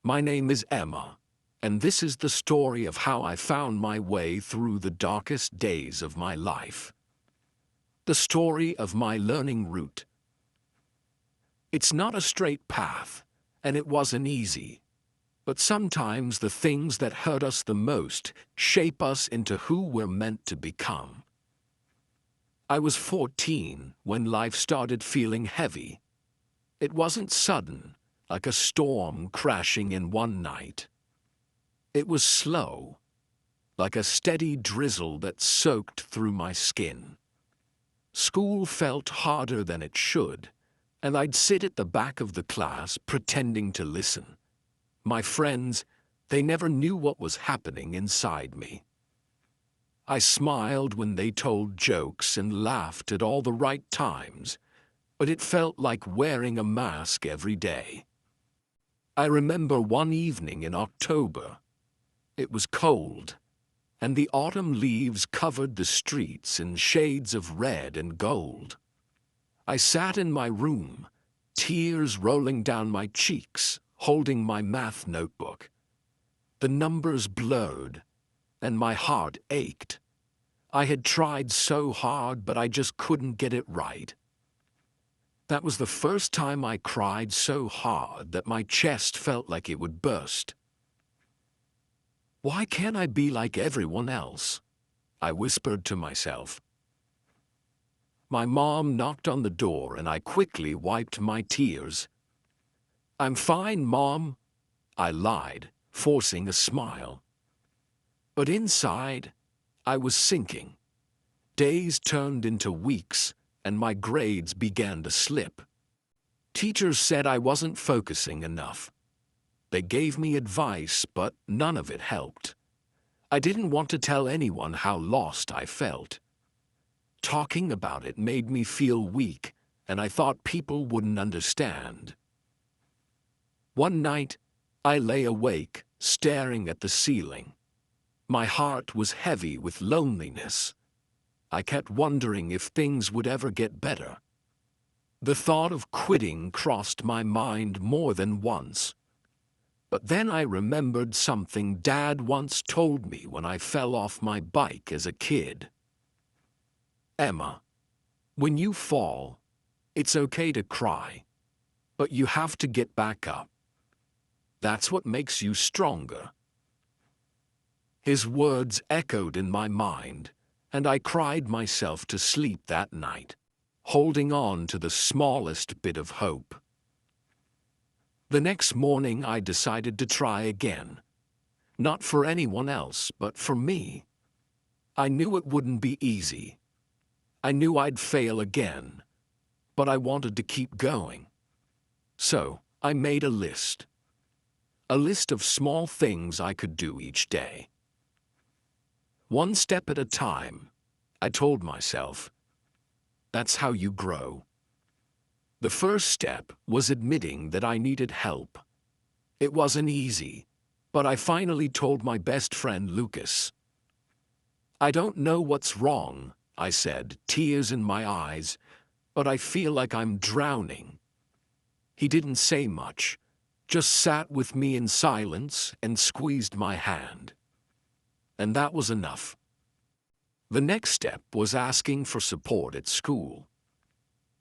My name is Emma, and this is the story of how I found my way through the darkest days of my life. The story of my learning route. It's not a straight path, and it wasn't easy. But sometimes the things that hurt us the most shape us into who we're meant to become. I was 14 when life started feeling heavy. It wasn't sudden, like a storm crashing in one night. It was slow, like a steady drizzle that soaked through my skin. School felt harder than it should, and I'd sit at the back of the class pretending to listen. My friends, they never knew what was happening inside me. I smiled when they told jokes and laughed at all the right times, but it felt like wearing a mask every day. I remember one evening in October. It was cold, and the autumn leaves covered the streets in shades of red and gold. I sat in my room, tears rolling down my cheeks, holding my math notebook. The numbers blurred, and my heart ached. I had tried so hard, but I just couldn't get it right. That was the first time I cried so hard that my chest felt like it would burst. Why can't I be like everyone else? I whispered to myself. My mom knocked on the door and I quickly wiped my tears. "I'm fine, Mom," I lied, forcing a smile. But inside, I was sinking. Days turned into weeks, and my grades began to slip. Teachers said I wasn't focusing enough. They gave me advice, but none of it helped. I didn't want to tell anyone how lost I felt. Talking about it made me feel weak, and I thought people wouldn't understand. One night, I lay awake, staring at the ceiling. My heart was heavy with loneliness. I kept wondering if things would ever get better. The thought of quitting crossed my mind more than once. But then I remembered something Dad once told me when I fell off my bike as a kid. "Emma, when you fall, it's okay to cry, but you have to get back up. That's what makes you stronger." His words echoed in my mind, and I cried myself to sleep that night, holding on to the smallest bit of hope. The next morning I decided to try again. Not for anyone else, but for me. I knew it wouldn't be easy. I knew I'd fail again, but I wanted to keep going. So I made a list. A list of small things I could do each day. One step at a time, I told myself. That's how you grow. The first step was admitting that I needed help. It wasn't easy, but I finally told my best friend Lucas. "I don't know what's wrong," I said, tears in my eyes, "but I feel like I'm drowning." He didn't say much, just sat with me in silence and squeezed my hand. And that was enough. The next step was asking for support at school.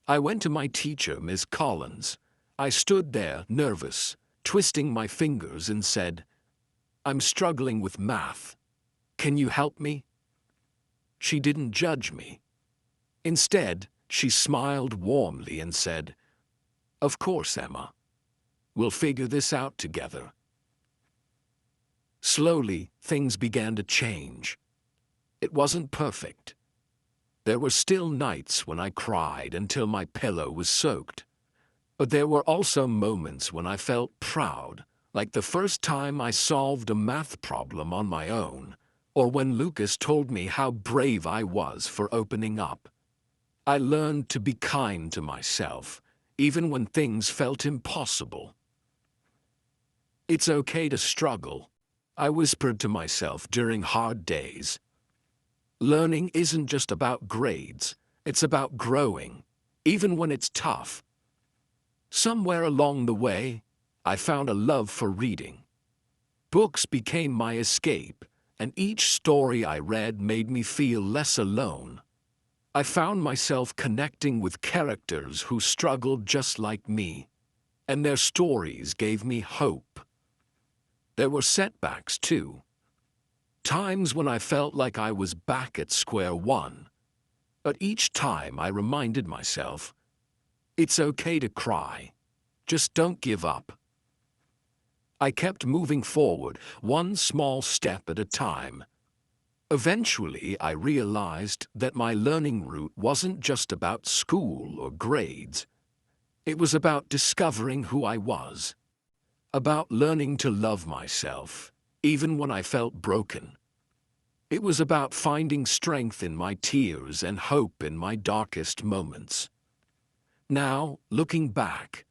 I went to my teacher, Ms. Collins. I stood there, nervous, twisting my fingers, and said, "I'm struggling with math. Can you help me?" She didn't judge me. Instead, she smiled warmly and said, "Of course, Emma. We'll figure this out together." Slowly, things began to change. It wasn't perfect. There were still nights when I cried until my pillow was soaked. But there were also moments when I felt proud, like the first time I solved a math problem on my own, or when Lucas told me how brave I was for opening up. I learned to be kind to myself, even when things felt impossible. "It's okay to struggle," I whispered to myself during hard days. Learning isn't just about grades, it's about growing, even when it's tough. Somewhere along the way, I found a love for reading. Books became my escape, and each story I read made me feel less alone. I found myself connecting with characters who struggled just like me, and their stories gave me hope. There were setbacks too. Times when I felt like I was back at square one. But each time I reminded myself, it's okay to cry. Just don't give up. I kept moving forward, one small step at a time. Eventually, I realized that my learning route wasn't just about school or grades. It was about discovering who I was, about learning to love myself, even when I felt broken. It was about finding strength in my tears and hope in my darkest moments. Now, looking back,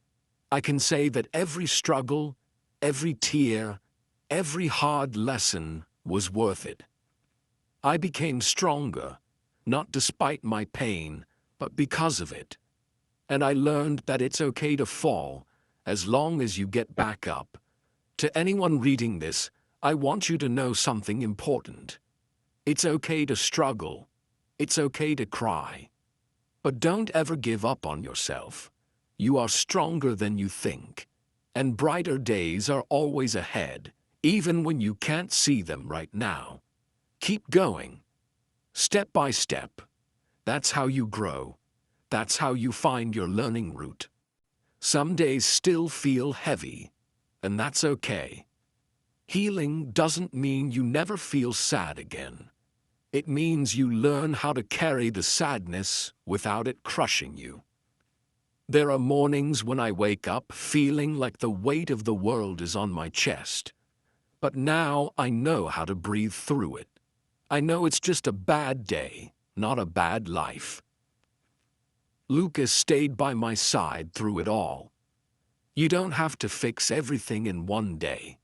I can say that every struggle, every tear, every hard lesson was worth it. I became stronger, not despite my pain, but because of it. And I learned that it's okay to fall, as long as you get back up. To anyone reading this, I want you to know something important. It's okay to struggle. It's okay to cry. But don't ever give up on yourself. You are stronger than you think. And brighter days are always ahead, even when you can't see them right now. Keep going. Step by step. That's how you grow. That's how you find your learning route. Some days still feel heavy, and that's okay. Healing doesn't mean you never feel sad again. It means you learn how to carry the sadness without it crushing you. There are mornings when I wake up feeling like the weight of the world is on my chest. But now I know how to breathe through it. I know it's just a bad day, not a bad life. Lucas stayed by my side through it all. You don't have to fix everything in one day.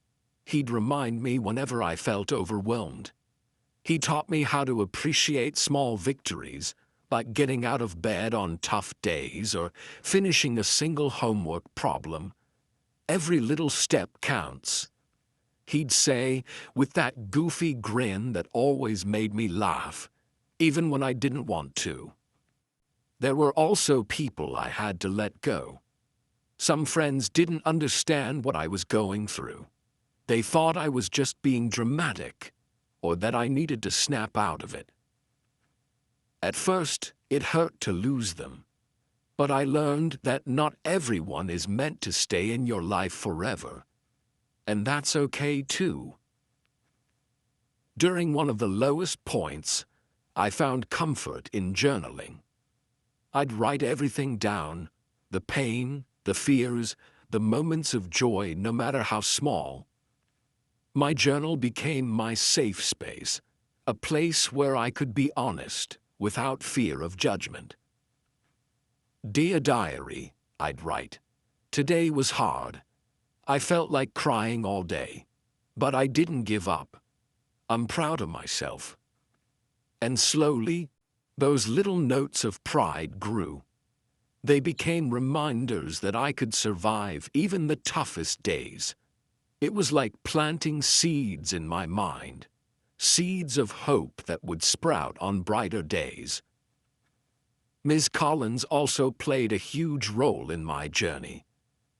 He'd remind me whenever I felt overwhelmed. He taught me how to appreciate small victories, like getting out of bed on tough days or finishing a single homework problem. Every little step counts. He'd say, with that goofy grin that always made me laugh, even when I didn't want to. There were also people I had to let go. Some friends didn't understand what I was going through. They thought I was just being dramatic, or that I needed to snap out of it. At first, it hurt to lose them. But I learned that not everyone is meant to stay in your life forever. And that's okay too. During one of the lowest points, I found comfort in journaling. I'd write everything down, the pain, the fears, the moments of joy, no matter how small. My journal became my safe space, a place where I could be honest without fear of judgment. Dear Diary, I'd write, today was hard. I felt like crying all day, but I didn't give up. I'm proud of myself. And slowly, those little notes of pride grew. They became reminders that I could survive even the toughest days. It was like planting seeds in my mind, seeds of hope that would sprout on brighter days. Ms. Collins also played a huge role in my journey.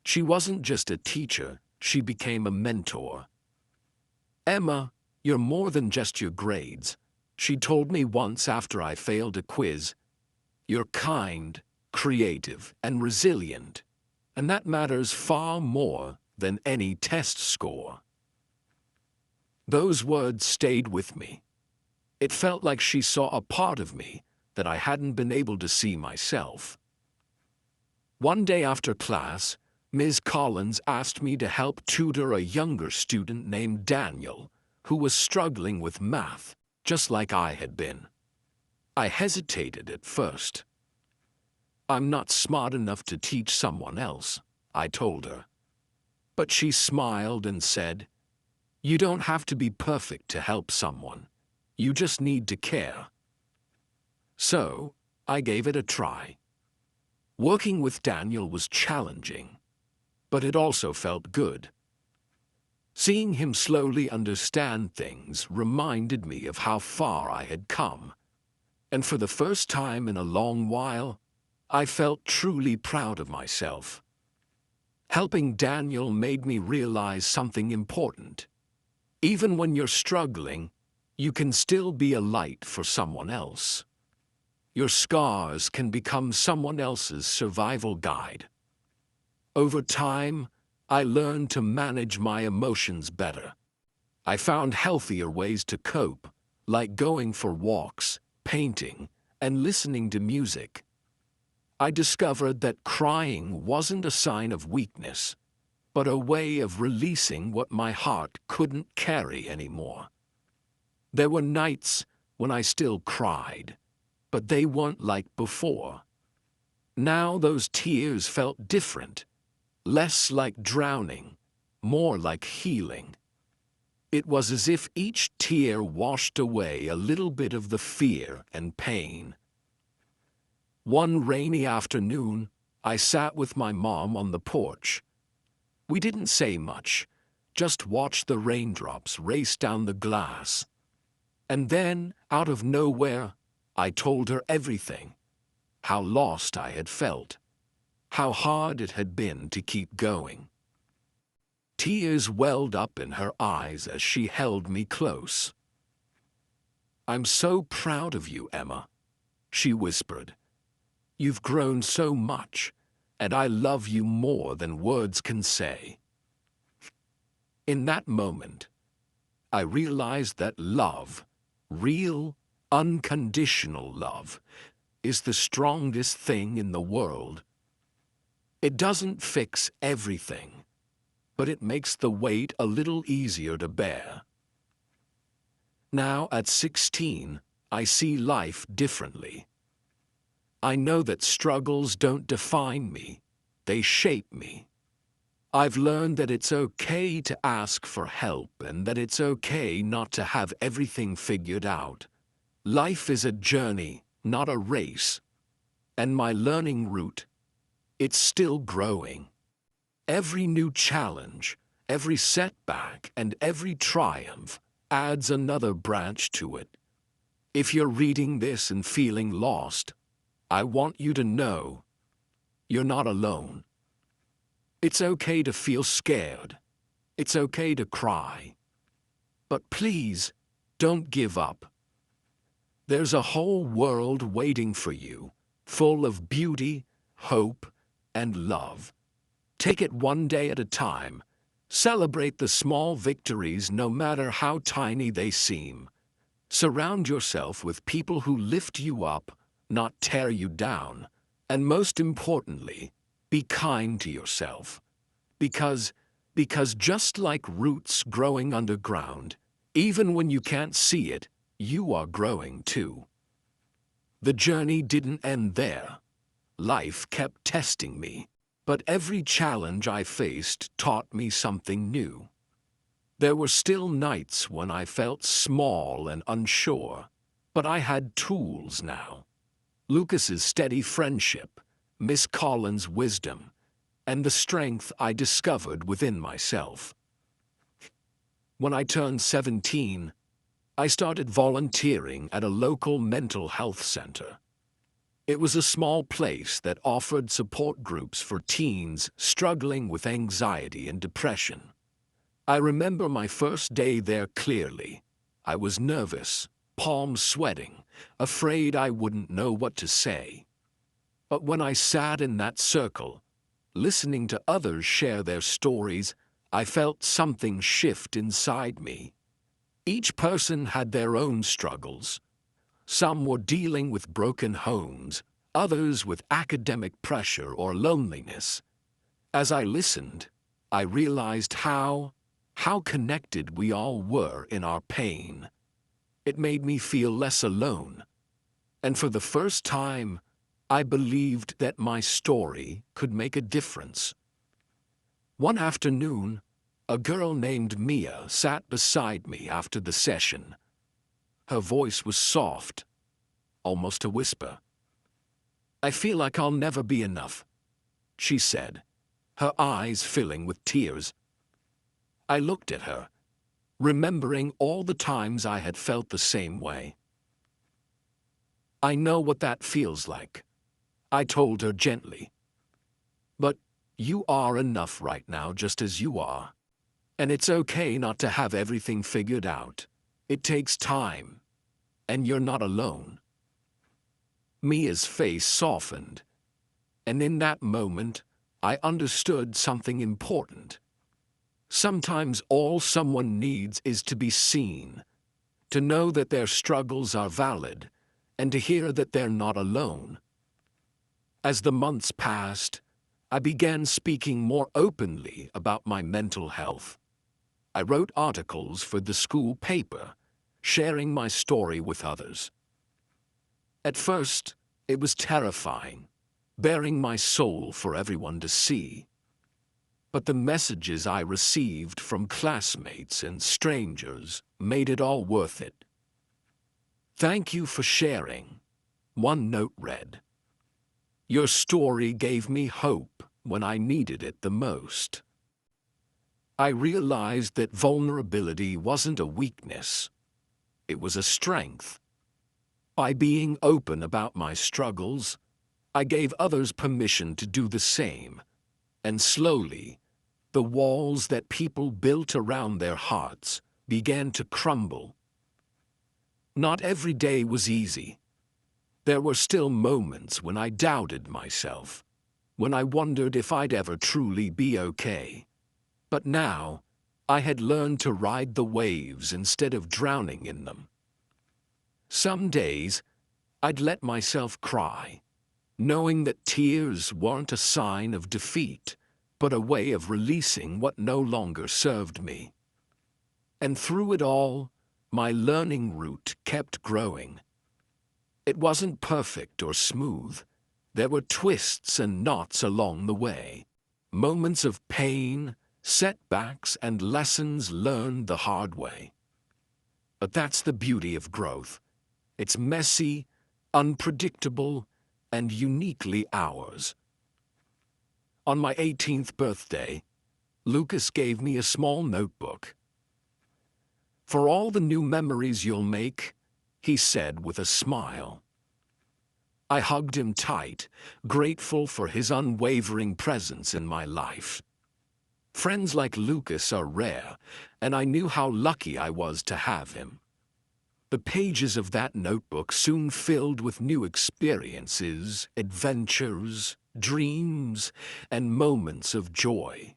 She wasn't just a teacher, she became a mentor. Emma, you're more than just your grades, she told me once after I failed a quiz. You're kind, creative, and resilient, and that matters far more than any test score. Those words stayed with me. It felt like she saw a part of me that I hadn't been able to see myself. One day after class, Ms. Collins asked me to help tutor a younger student named Daniel, who was struggling with math, just like I had been. I hesitated at first. I'm not smart enough to teach someone else, I told her. But she smiled and said, you don't have to be perfect to help someone. You just need to care. So, I gave it a try. Working with Daniel was challenging. but it also felt good. Seeing him slowly understand things reminded me of how far I had come, and for the first time in a long while, I felt truly proud of myself. Helping Daniel made me realize something important. Even when you're struggling, you can still be a light for someone else. Your scars can become someone else's survival guide. Over time, I learned to manage my emotions better. I found healthier ways to cope, like going for walks, painting, and listening to music. I discovered that crying wasn't a sign of weakness, but a way of releasing what my heart couldn't carry anymore. There were nights when I still cried, but they weren't like before. Now those tears felt different, less like drowning, more like healing. It was as if each tear washed away a little bit of the fear and pain. One rainy afternoon, I sat with my mom on the porch. We didn't say much, just watched the raindrops race down the glass. And then, out of nowhere, I told her everything. How lost I had felt. How hard it had been to keep going. Tears welled up in her eyes as she held me close. "I'm so proud of you, Emma," she whispered. "You've grown so much, and I love you more than words can say." In that moment, I realized that love, real, unconditional love, is the strongest thing in the world. It doesn't fix everything, but it makes the weight a little easier to bear. Now, at 16, I see life differently. I know that struggles don't define me, they shape me. I've learned that it's okay to ask for help and that it's okay not to have everything figured out. Life is a journey, not a race. And my learning route, it's still growing. Every new challenge, every setback, and every triumph adds another branch to it. If you're reading this and feeling lost, I want you to know you're not alone. It's okay to feel scared. It's okay to cry. But please, don't give up. There's a whole world waiting for you, full of beauty, hope, and love. Take it one day at a time. Celebrate the small victories, no matter how tiny they seem. Surround yourself with people who lift you up, not tear you down. And most importantly, be kind to yourself. Because just like roots growing underground, even when you can't see it, you are growing too. The journey didn't end there. Life kept testing me, but every challenge I faced taught me something new. There were still nights when I felt small and unsure, but I had tools now. Lucas's steady friendship, Miss Collins' wisdom, and the strength I discovered within myself. When I turned 17, I started volunteering at a local mental health center. It was a small place that offered support groups for teens struggling with anxiety and depression. I remember my first day there clearly. I was nervous, palms sweating, afraid I wouldn't know what to say. But when I sat in that circle, listening to others share their stories, I felt something shift inside me. Each person had their own struggles. Some were dealing with broken homes, others with academic pressure or loneliness. As I listened, I realized how connected we all were in our pain. It made me feel less alone. And for the first time, I believed that my story could make a difference. One afternoon, a girl named Mia sat beside me after the session. Her voice was soft, almost a whisper. "I feel like I'll never be enough," she said. her eyes filling with tears. I looked at her, remembering all the times I had felt the same way. "I know what that feels like," I told her gently. "But you are enough right now just as you are. And it's okay not to have everything figured out. It takes time, and you're not alone." Mia's face softened, and in that moment, I understood something important. Sometimes all someone needs is to be seen, to know that their struggles are valid, and to hear that they're not alone. As the months passed, I began speaking more openly about my mental health. I wrote articles for the school paper, sharing my story with others. At first, it was terrifying, bearing my soul for everyone to see. But the messages I received from classmates and strangers made it all worth it. "Thank you for sharing," one note read. "Your story gave me hope when I needed it the most." I realized that vulnerability wasn't a weakness. It was a strength. By being open about my struggles, I gave others permission to do the same, and slowly, the walls that people built around their hearts began to crumble. Not every day was easy. There were still moments when I doubted myself, when I wondered if I'd ever truly be okay. But now, I had learned to ride the waves instead of drowning in them. Some days, I'd let myself cry, knowing that tears weren't a sign of defeat, but a way of releasing what no longer served me. And through it all, my learning route kept growing. It wasn't perfect or smooth. There were twists and knots along the way, moments of pain, setbacks, and lessons learned the hard way. But that's the beauty of growth. It's messy, unpredictable, and uniquely ours. On my 18th birthday, Lucas gave me a small notebook. "For all the new memories you'll make," he said with a smile. I hugged him tight, grateful for his unwavering presence in my life. Friends like Lucas are rare, and I knew how lucky I was to have him. The pages of that notebook soon filled with new experiences, adventures, dreams, and moments of joy.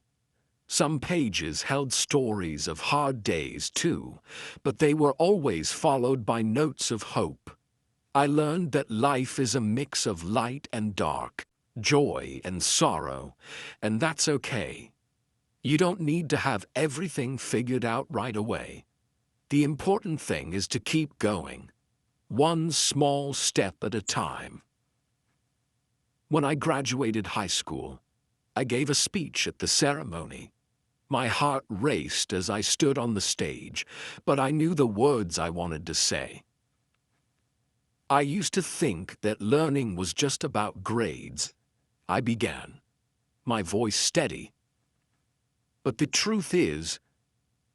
Some pages held stories of hard days too, but they were always followed by notes of hope. I learned that life is a mix of light and dark, joy and sorrow, and that's okay. You don't need to have everything figured out right away. The important thing is to keep going, one small step at a time. When I graduated high school, I gave a speech at the ceremony. My heart raced as I stood on the stage, but I knew the words I wanted to say. "I used to think that learning was just about grades," I began, my voice steady. "But the truth is,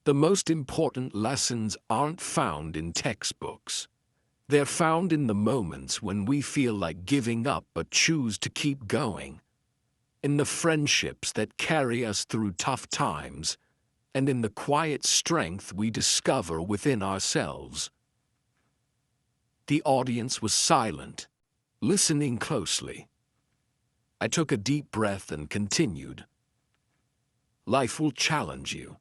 the most important lessons aren't found in textbooks. They're found in the moments when we feel like giving up but choose to keep going. In the friendships that carry us through tough times, and in the quiet strength we discover within ourselves." The audience was silent, listening closely. I took a deep breath and continued. "Life will challenge you.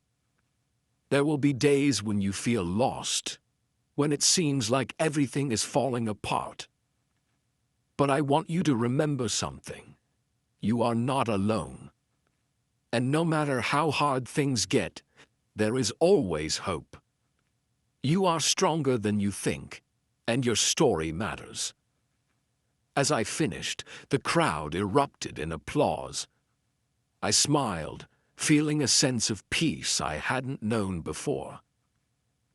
There will be days when you feel lost, when it seems like everything is falling apart. But I want you to remember something. You are not alone. And no matter how hard things get, there is always hope. You are stronger than you think, and your story matters." As I finished, the crowd erupted in applause. I smiled, feeling a sense of peace I hadn't known before.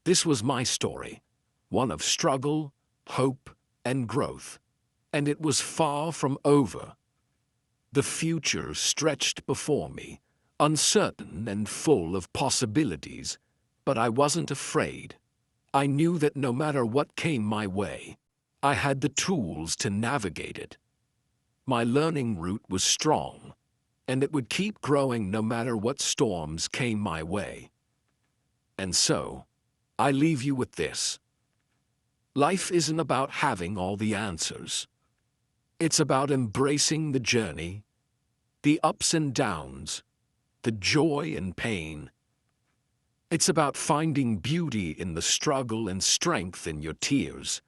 This was my story, one of struggle, hope, and growth, and it was far from over. The future stretched before me, uncertain and full of possibilities, but I wasn't afraid. I knew that no matter what came my way, I had the tools to navigate it. My learning route was strong, and it would keep growing no matter what storms came my way. And so, I leave you with this. Life isn't about having all the answers. It's about embracing the journey, the ups and downs, the joy and pain. It's about finding beauty in the struggle and strength in your tears.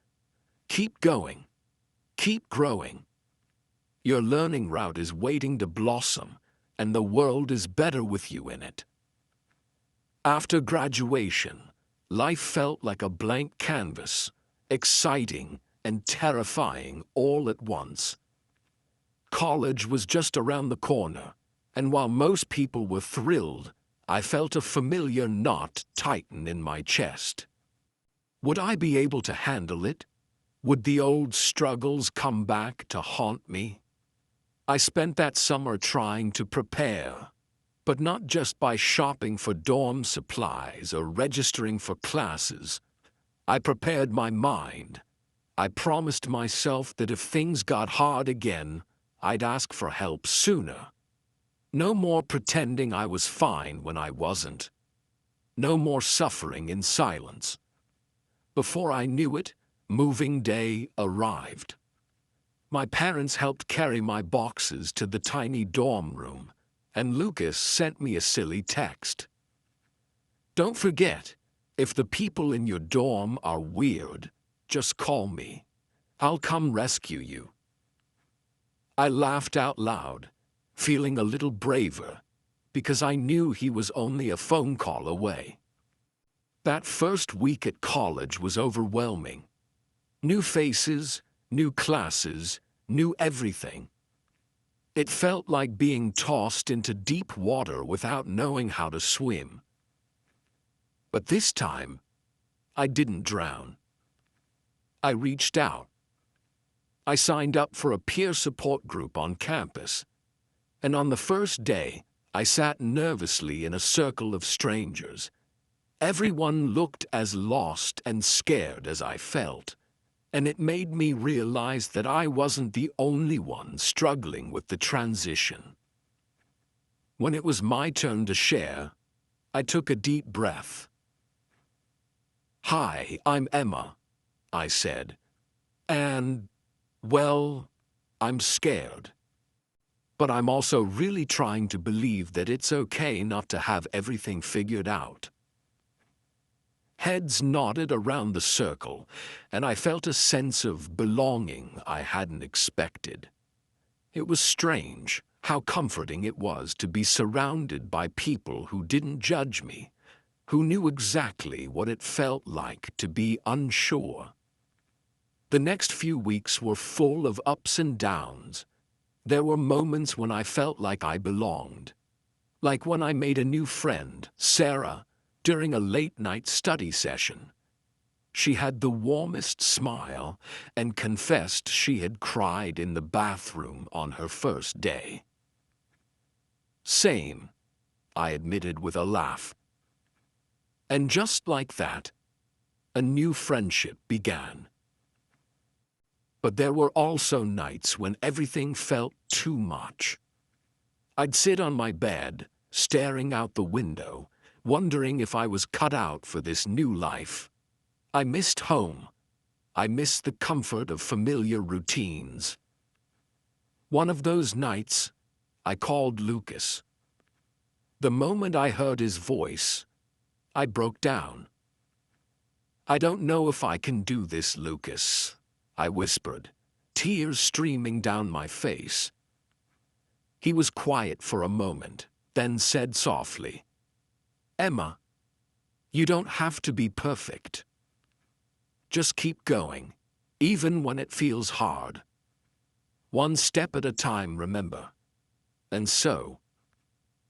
Keep going. Keep growing. Your learning route is waiting to blossom, and the world is better with you in it. After graduation, life felt like a blank canvas, exciting and terrifying all at once. College was just around the corner, and while most people were thrilled, I felt a familiar knot tighten in my chest. Would I be able to handle it? Would the old struggles come back to haunt me? I spent that summer trying to prepare, but not just by shopping for dorm supplies or registering for classes. I prepared my mind. I promised myself that if things got hard again, I'd ask for help sooner. No more pretending I was fine when I wasn't. No more suffering in silence. Before I knew it, moving day arrived. My parents helped carry my boxes to the tiny dorm room, and Lucas sent me a silly text. Don't forget, if the people in your dorm are weird, just call me. I'll come rescue you. I laughed out loud, feeling a little braver, because I knew he was only a phone call away. That first week at college was overwhelming. New faces, new classes, new everything. It felt like being tossed into deep water without knowing how to swim. But this time, I didn't drown. I reached out. I signed up for a peer support group on campus, and on the first day, I sat nervously in a circle of strangers. Everyone looked as lost and scared as I felt, and it made me realize that I wasn't the only one struggling with the transition. When it was my turn to share, I took a deep breath. "Hi, I'm Emma," I said, "and, well, I'm scared. But I'm also really trying to believe that it's okay not to have everything figured out." Heads nodded around the circle, and I felt a sense of belonging I hadn't expected. It was strange how comforting it was to be surrounded by people who didn't judge me, who knew exactly what it felt like to be unsure. The next few weeks were full of ups and downs. There were moments when I felt like I belonged, like when I made a new friend, Sarah, during a late-night study session. She had the warmest smile and confessed she had cried in the bathroom on her first day. "Same," I admitted with a laugh. And just like that, a new friendship began. But there were also nights when everything felt too much. I'd sit on my bed, staring out the window, wondering if I was cut out for this new life. I missed home. I missed the comfort of familiar routines. One of those nights, I called Lucas. The moment I heard his voice, I broke down. "I don't know if I can do this, Lucas," I whispered, tears streaming down my face. He was quiet for a moment, then said softly, "Emma, you don't have to be perfect. Just keep going, even when it feels hard. One step at a time, remember." And so,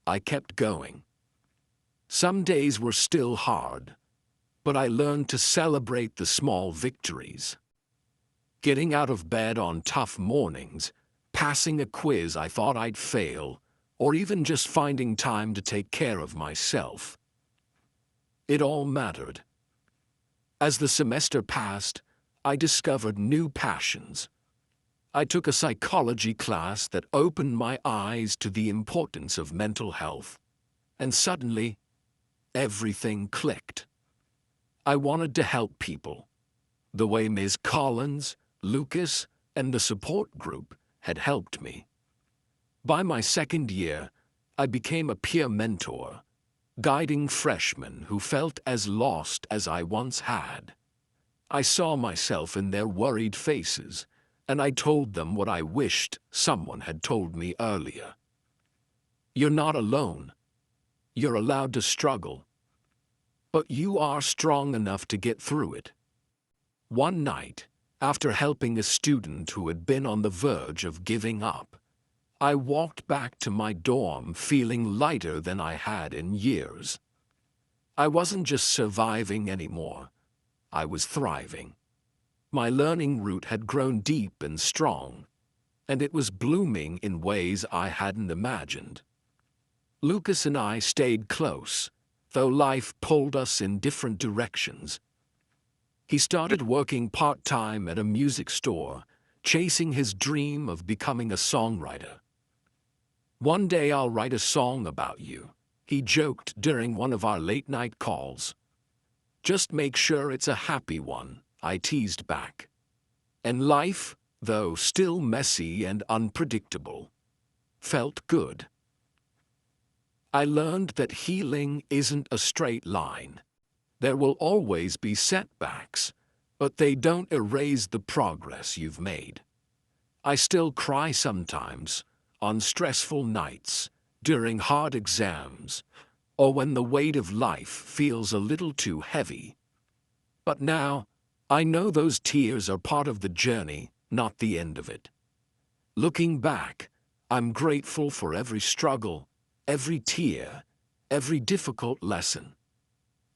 I kept going. Some days were still hard, but I learned to celebrate the small victories. Getting out of bed on tough mornings, passing a quiz I thought I'd fail, or even just finding time to take care of myself. It all mattered. As the semester passed, I discovered new passions. I took a psychology class that opened my eyes to the importance of mental health, and suddenly, everything clicked. I wanted to help people, the way Ms. Collins, Lucas, and the support group had helped me. By my second year, I became a peer mentor, guiding freshmen who felt as lost as I once had. I saw myself in their worried faces, and I told them what I wished someone had told me earlier. You're not alone. You're allowed to struggle. But you are strong enough to get through it. One night, after helping a student who had been on the verge of giving up, I walked back to my dorm feeling lighter than I had in years. I wasn't just surviving anymore. I was thriving. My learning root had grown deep and strong, and it was blooming in ways I hadn't imagined. Lucas and I stayed close, though life pulled us in different directions. He started working part-time at a music store, chasing his dream of becoming a songwriter. "One day I'll write a song about you," he joked during one of our late-night calls. "Just make sure it's a happy one," I teased back. And life, though still messy and unpredictable, felt good. I learned that healing isn't a straight line. There will always be setbacks, but they don't erase the progress you've made. I still cry sometimes, on stressful nights, during hard exams, or when the weight of life feels a little too heavy. But now, I know those tears are part of the journey, not the end of it. Looking back, I'm grateful for every struggle, every tear, every difficult lesson.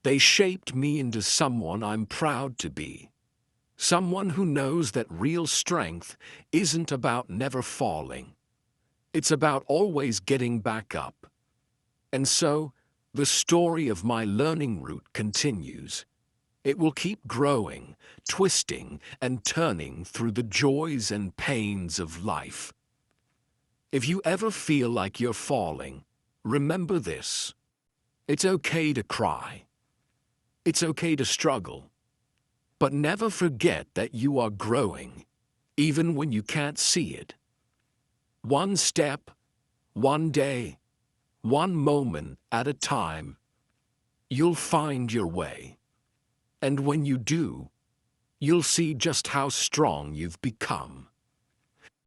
They shaped me into someone I'm proud to be. Someone who knows that real strength isn't about never falling. It's about always getting back up. And so, the story of my learning route continues. It will keep growing, twisting, and turning through the joys and pains of life. If you ever feel like you're falling, remember this. It's okay to cry. It's okay to struggle. But never forget that you are growing, even when you can't see it. One step, one day, one moment at a time, you'll find your way. And when you do, you'll see just how strong you've become.